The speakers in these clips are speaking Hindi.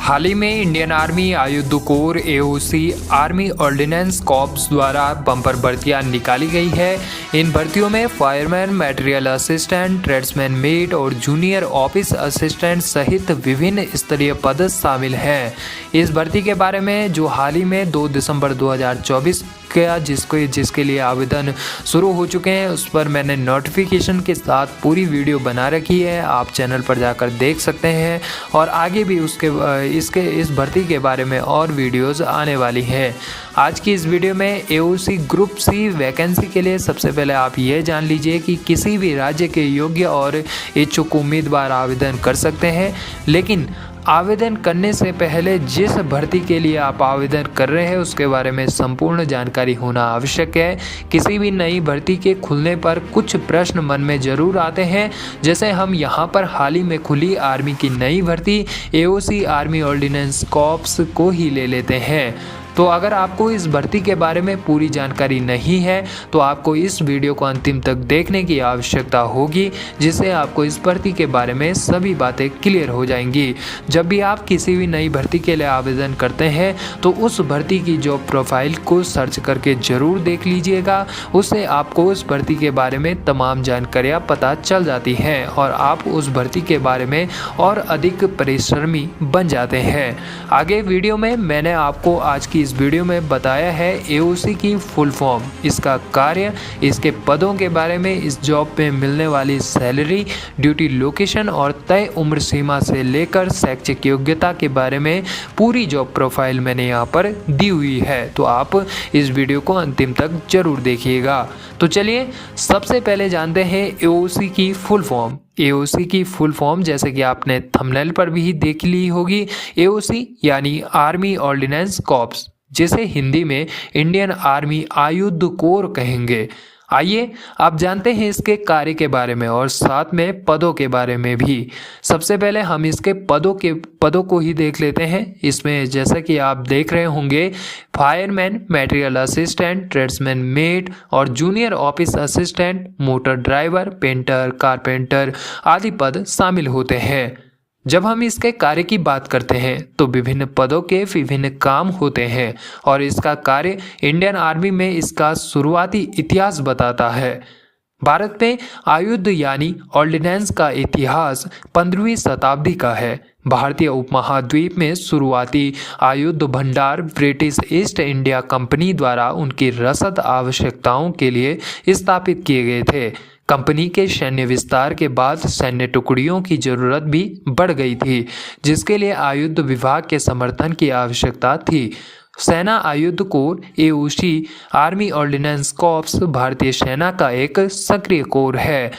हाल ही में इंडियन आर्मी आयुध core AOC army ordinance corps द्वारा बम्पर भर्तियां निकाली गई है। इन भर्तियों में fireman, material assistant, tradesman mate और जूनियर ऑफिस असिस्टेंट सहित विभिन्न स्तरीय पद शामिल हैं। इस भर्ती के बारे में जो हाल ही में 2 दिसंबर 2024 का जिसके लिए आवेदन शुरू हो चुके हैं, उस पर मैंने नोटिफिकेशन के साथ पूरी वीडियो बना रखी है। आप चैनल पर जाकर देख सकते हैं और आगे भी इस भर्ती के बारे में और वीडियोस आने वाली हैं। आज की इस वीडियो में एओसी ग्रुप सी वैकेंसी के लिए सबसे पहले आप ये जान लीजिए कि किसी भी राज्य के योग्य और इच्छुक उम्मीदवार आवेदन कर सकते हैं, लेकिन आवेदन करने से पहले जिस भर्ती के लिए आप आवेदन कर रहे हैं उसके बारे में संपूर्ण जानकारी होना आवश्यक है। किसी भी नई भर्ती के खुलने पर कुछ प्रश्न मन में जरूर आते हैं, जैसे हम यहाँ पर हाल ही में खुली आर्मी की नई भर्ती एओसी आर्मी ऑर्डिनेंस कॉर्प्स को ही ले लेते हैं। तो अगर आपको इस भर्ती के बारे में पूरी जानकारी नहीं है तो आपको इस वीडियो को अंतिम तक देखने की आवश्यकता होगी, जिससे आपको इस भर्ती के बारे में सभी बातें क्लियर हो जाएंगी। जब भी आप किसी भी नई भर्ती के लिए आवेदन करते हैं तो उस भर्ती की जॉब प्रोफाइल को सर्च करके ज़रूर देख लीजिएगा। उससे आपको उस भर्ती के बारे में तमाम जानकारियाँ पता चल जाती हैं और आप उस भर्ती के बारे में और अधिक परिश्रमी बन जाते हैं। आगे वीडियो में मैंने आपको आज की इस वीडियो में बताया है एओसी की फुल फॉर्म, इसका कार्य, इसके पदों के बारे में, इस जॉब पे मिलने वाली सैलरी, ड्यूटी लोकेशन और तय उम्र सीमा से लेकर शैक्षिक योग्यता के बारे में पूरी जॉब प्रोफाइल मैंने यहाँ पर दी हुई है। तो आप इस वीडियो को अंतिम तक जरूर देखिएगा। तो चलिए सबसे पहले जानते हैं एओसी की फुल फॉर्म। एओसी की फुल फॉर्म जैसे कि आपने थंबनेल पर भी देख ली होगी, एओसी यानी आर्मी ऑर्डिनेंस कॉर्प्स, जिसे हिंदी में इंडियन आर्मी आयुध कोर कहेंगे। आइए आप जानते हैं इसके कार्य के बारे में और साथ में पदों के बारे में भी। सबसे पहले हम इसके पदों को ही देख लेते हैं। इसमें जैसा कि आप देख रहे होंगे, fireman, material assistant, tradesman mate और junior office assistant, motor driver, painter, carpenter आदि पद शामिल होते हैं। जब हम इसके कार्य की बात करते हैं तो विभिन्न पदों के विभिन्न काम होते हैं और इसका कार्य इंडियन आर्मी में इसका शुरुआती इतिहास बताता है। भारत में आयुध यानी ऑर्डिनेंस का इतिहास 15वीं शताब्दी का है। भारतीय उपमहाद्वीप में शुरुआती आयुध भंडार ब्रिटिश ईस्ट इंडिया कंपनी द्वारा उनकी रसद आवश्यकताओं के लिए स्थापित किए गए थे। कंपनी के सैन्य विस्तार के बाद सैन्य टुकड़ियों की जरूरत भी बढ़ गई थी, जिसके लिए आयुध विभाग के समर्थन की आवश्यकता थी। सेना आयुध core AOC army ordinance corps भारतीय सेना का एक सक्रिय कोर है।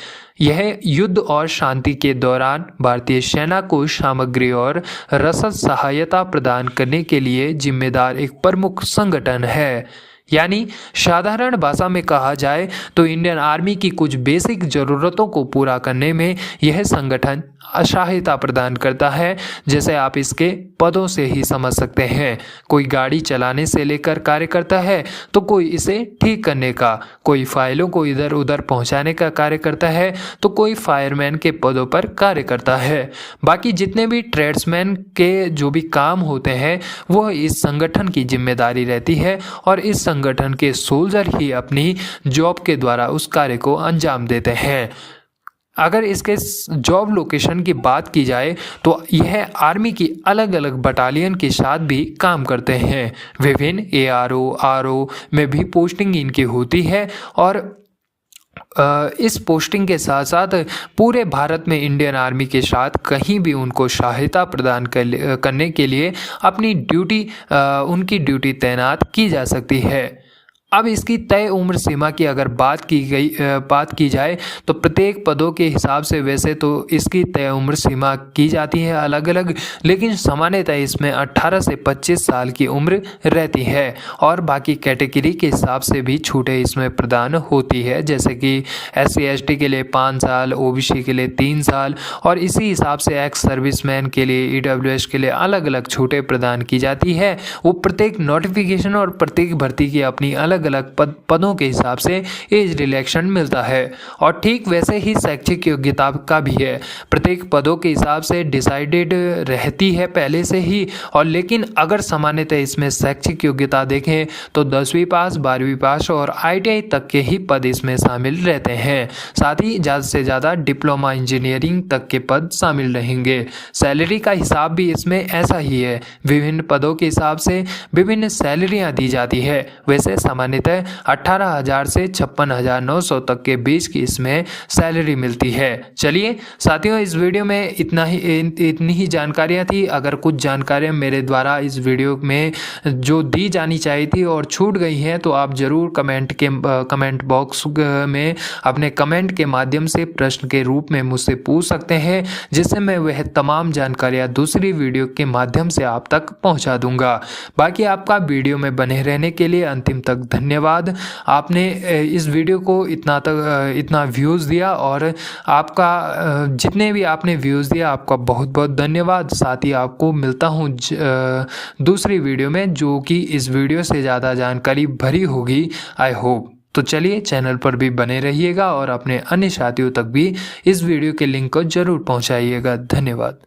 यह युद्ध और शांति के दौरान भारतीय सेना को सामग्री और रसद सहायता प्रदान करने के लिए जिम्मेदार एक प्रमुख संगठन है। यानी साधारण भाषा में कहा जाए तो इंडियन आर्मी की कुछ बेसिक ज़रूरतों को पूरा करने में यह संगठन सहायता प्रदान करता है, जैसे आप इसके पदों से ही समझ सकते हैं। कोई गाड़ी चलाने से लेकर कार्य करता है तो कोई इसे ठीक करने का, कोई फाइलों को इधर उधर पहुंचाने का कार्य करता है तो कोई फायरमैन के पदों पर कार्य करता है। बाकी जितने भी ट्रेड्समैन के जो भी काम होते हैं वह इस संगठन की जिम्मेदारी रहती है और इस संगठन के सोल्जर ही अपनी जॉब के द्वारा उस कार्य को अंजाम देते हैं। अगर इसके जॉब लोकेशन की बात की जाए तो यह आर्मी की अलग अलग बटालियन के साथ भी काम करते हैं। विभिन्न एआरओ, आरओ में भी पोस्टिंग इनकी होती है और इस पोस्टिंग के साथ साथ पूरे भारत में इंडियन आर्मी के साथ कहीं भी उनको सहायता प्रदान करने के लिए उनकी ड्यूटी तैनात की जा सकती है। अब इसकी तय उम्र सीमा की अगर बात की जाए तो प्रत्येक पदों के हिसाब से वैसे तो इसकी तय उम्र सीमा की जाती है अलग अलग, लेकिन सामान्यतः इसमें 18 से 25 साल की उम्र रहती है और बाकी कैटेगरी के हिसाब से भी छूटें इसमें प्रदान होती है, जैसे कि SC ST के लिए 5 साल, OBC के लिए 3 साल और इसी हिसाब से एक्स सर्विसमैन के लिए, EWS के लिए अलग अलग छूटें प्रदान की जाती है। वो प्रत्येक नोटिफिकेशन और प्रत्येक भर्ती की अपनी अलग अलग अलग पदों के हिसाब से एज रिलैक्सेशन मिलता है। और ठीक वैसे ही शैक्षिक योग्यता का भी है, प्रत्येक पदों के हिसाब से डिसाइडेड रहती है पहले से ही। और लेकिन अगर सामान्यतः इसमें शैक्षिक योग्यता देखें तो 10वीं पास, 12वीं पास और ITI तक के ही पद इसमें शामिल रहते हैं। साथ ही ज़्यादा से ज़्यादा डिप्लोमा इंजीनियरिंग तक के पद शामिल रहेंगे। सैलरी का हिसाब भी इसमें ऐसा ही है, विभिन्न पदों के हिसाब से विभिन्न सैलरियां दी जाती है। वैसे सामान्यतः 18,000 से 56,900 तक के बीच की इसमें सैलरी मिलती है। चलिए साथियों, इस वीडियो में इतनी ही जानकारियां थी। अगर कुछ जानकारियां मेरे द्वारा इस वीडियो में जो दी जानी चाहिए थी और छूट गई हैं तो आप ज़रूर कमेंट बॉक्स में अपने कमेंट के माध्यम से प्रश्न के रूप में मुझसे पूछ सकते हैं, जिससे मैं वह तमाम जानकारियां दूसरी वीडियो के माध्यम से आप तक पहुंचा दूंगा। बाकी आपका वीडियो में बने रहने के लिए अंतिम तक धन्यवाद। आपने इस वीडियो को इतना व्यूज़ दिया और आपका जितने भी आपने व्यूज़ दिया आपका बहुत बहुत धन्यवाद। साथ ही आपको मिलता हूँ दूसरी वीडियो में, जो कि इस वीडियो से ज़्यादा जानकारी भरी होगी, आई होप। तो चलिए चैनल पर भी बने रहिएगा और अपने अन्य साथियों तक भी इस वीडियो के लिंक को ज़रूर पहुँचाइएगा। धन्यवाद।